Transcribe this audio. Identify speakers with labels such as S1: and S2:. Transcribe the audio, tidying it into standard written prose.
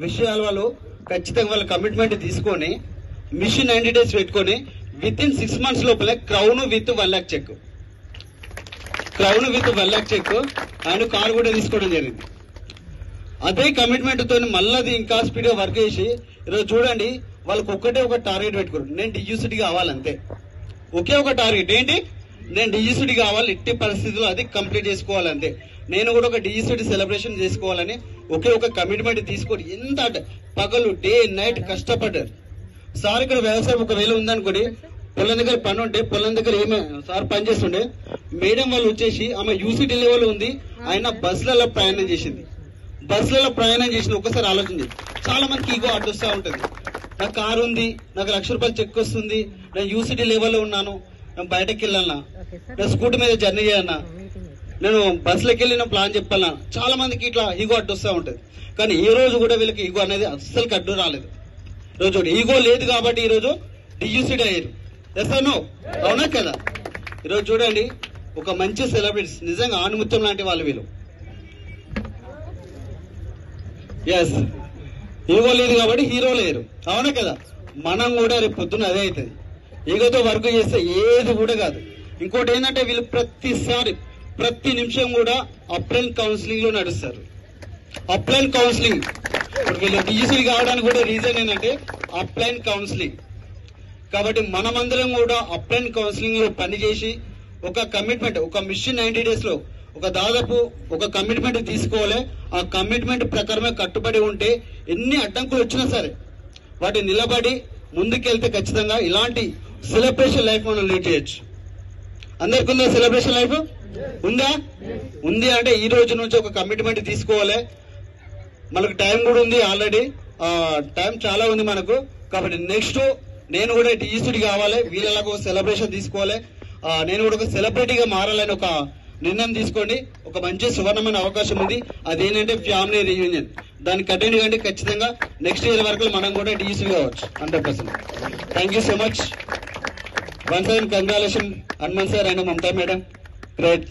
S1: విషయాలు వాళ్ళు ఖచ్చితంగా వాళ్ళ కమిట్మెంట్ తీసుకొని మిషన్ 90 days పెట్టుకొని విత్ ఇన్ 6 months లోపలే crown with 1 lakh check, crown with 1 lakh check ఆయన కారు కూడా తీసుకోవడం జరిగింది. అదే కమిట్మెంట్ తో మళ్ళీ ఇంకా స్పీడ్ గా వర్క్ చేసి ఈరోజు చూడండి వాళ్ళకి ఒక్కటే ఒక టార్గెట్ పెట్టుకోరు, నేను డియూసిటీ కావాలంతే. ఒకే ఒక టార్గెట్ ఏంటి, నేను డియూసిటీ కావాలి, ఎట్టి పరిస్థితుల్లో అది కంప్లీట్ చేసుకోవాలంతే. నేను కూడా ఒక డియూసిటీ సెలబ్రేషన్ చేసుకోవాలని ఒకే ఒక కమిట్మెంట్ తీసుకొని ఎంత పగలు డే నైట్ కష్టపడ్డారు సార్. ఇక్కడ వ్యవసాయం ఒకవేళ ఉందనుకోండి, పొలం దగ్గర పని ఉంటే పొలం దగ్గర ఏమే సార్ పని చేస్తుండే, మేడం వాళ్ళు వచ్చేసి ఆమె యూసిటీ లెవెల్ ఉంది, ఆయన బస్సులలో ప్రయాణం చేసింది. బస్సులలో ప్రయాణం చేసింది ఒకసారి ఆలోచించి. చాలా మందికి ఈగో అడ్డొస్తా ఉంటుంది, నాకు కారు ఉంది, నాకు ₹1,00,000 చెక్ వస్తుంది, నేను యూసిటీ లెవెల్లో ఉన్నాను, నేను బయటకు వెళ్ళాలన్నా, నేను స్కూటీ మీద జర్నీ చేయాలన్నా, నేను బస్సులోకి వెళ్ళి నేను ప్లాన్ చెప్పాలన్నా, చాలా మందికి ఇట్లా ఈగో అడ్డొస్తా ఉంటుంది. కానీ ఈ రోజు కూడా వీళ్ళకి ఈగో అనేది అస్సలు అడ్డు రాలేదు. రోజు ఈగో లేదు కాబట్టి ఈ రోజు డియూసిటీ అయ్యారు. ఎస్ఆనో అవునా కదా? ఈరోజు చూడండి ఒక మంచి సెలబ్రిటీస్, నిజంగా ఆణిముత్యం లాంటి వాళ్ళు వీళ్ళు. ఎస్, ఈగో లేదు కాబట్టి హీరో లేరు, అవునా కదా? మనం కూడా రేపు పొద్దున్న అదే అవుతుంది. ఈగోతో వర్క్ చేస్తే ఏది కూడా కాదు. ఇంకోటి ఏంటంటే వీళ్ళు ప్రతిసారి ప్రతి నిమిషం కూడా అప్లైన్ కౌన్సిలింగ్ లో నడుస్తారు. అప్లైన్ కౌన్సిలింగ్ వీళ్ళు డిజిటల్ కావడానికి కూడా రీజన్ ఏంటంటే అప్లైన్ కౌన్సిలింగ్. కాబట్టి మనమందరం కూడా అప్లైన్ కౌన్సిలింగ్ లో పనిచేసి ఒక కమిట్మెంట్, ఒక మిషన్ 90 days లో ఒక దాదాపు ఒక కమిట్మెంట్ తీసుకోవాలి. ఆ కమిట్మెంట్ ప్రకారమే కట్టుబడి ఉంటే ఎన్ని అడ్డంకులు వచ్చినా సరే వాటి నిలబడి ముందుకెళ్తే ఖచ్చితంగా ఇలాంటి సెలబ్రేషన్ లైఫ్ మనం లీడ్ చేయొచ్చు. అందరికి ఉందా సెలబ్రేషన్ లైఫ్? ఉందా? ఉంది అంటే ఈ రోజు నుంచి ఒక కమిట్మెంట్ తీసుకోవాలి. మనకు టైం కూడా ఉంది, ఆల్రెడీ టైం చాలా ఉంది మనకు. కాబట్టి నెక్స్ట్ నేను కూడా డిజిటల్ కావాలి, వీళ్ళలాగా ఒక సెలబ్రేషన్ తీసుకోవాలి, నేను కూడా ఒక సెలబ్రిటీగా మారాలని ఒక నిర్ణయం తీసుకోండి. ఒక మంచి సువర్ణమైన అవకాశం ఉంది, అదేంటంటే ఫ్యామిలీ రీయూనియన్. దానికి అటెండ్ కంటే ఖచ్చితంగా నెక్స్ట్ ఇయర్ వరకు మనం కూడా డిజిటల్ కావచ్చు 100%. Thank you so much. Once again congratulation Hanumanth sir and Mamata madam. Great.